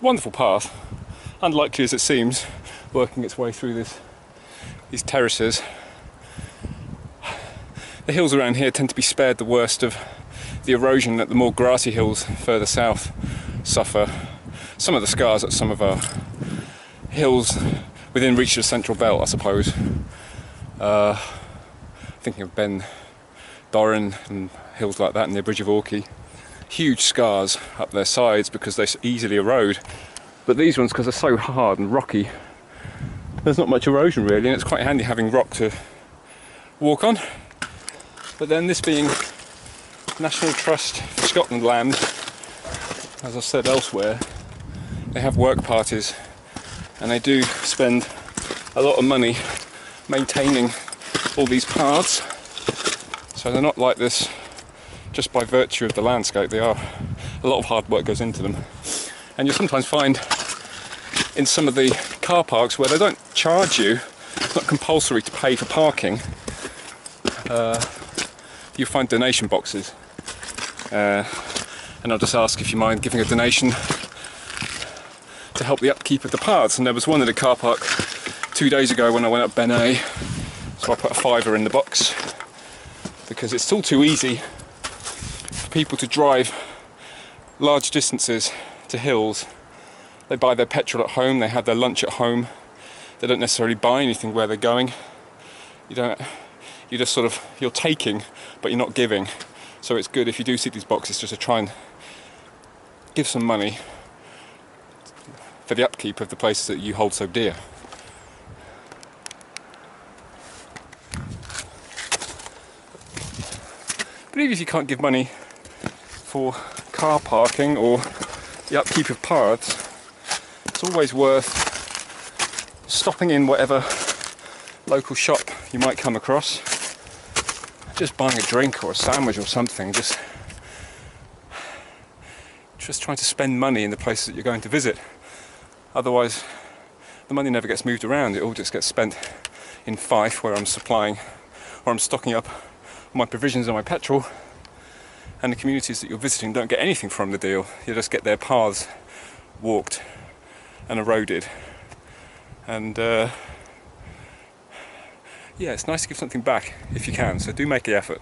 a wonderful path, unlikely as it seems, working its way through these terraces. The hills around here tend to be spared the worst of the erosion that the more grassy hills further south suffer. Some of the scars at some of our hills within reach of the central belt, I suppose. Thinking of Benvironment and hills like that, and the Bridge of Orkney. Huge scars up their sides because they easily erode. But these ones, because they're so hard and rocky, there's not much erosion really, and it's quite handy having rock to walk on. But then this being National Trust for Scotland land, as I've said elsewhere, they have work parties and they do spend a lot of money maintaining all these paths. So they're not like this just by virtue of the landscape. They are, a lot of hard work goes into them. And you'll sometimes find in some of the car parks where they don't charge you, it's not compulsory to pay for parking, you find donation boxes. And I'll just ask if you mind giving a donation to help the upkeep of the paths. And there was one in the car park 2 days ago when I went up Beinn Alligin, so I put a £5 in the box because it's still too easy for people to drive large distances to hills. They buy their petrol at home, they have their lunch at home, they don't necessarily buy anything where they're going. You just sort of, you're taking but you're not giving. So it's good if you do see these boxes just to try and give some money for the upkeep of the places that you hold so dear. But even if you can't give money for car parking or the upkeep of paths, it's always worth stopping in whatever local shop you might come across, just buying a drink or a sandwich or something, just trying to spend money in the places that you're going to visit. Otherwise the money never gets moved around, it all just gets spent in Fife, where I'm supplying or I'm stocking up my provisions and my petrol, and the communities that you're visiting don't get anything from the deal. You just get their paths walked and eroded. And yeah, it's nice to give something back if you can, so do make the effort.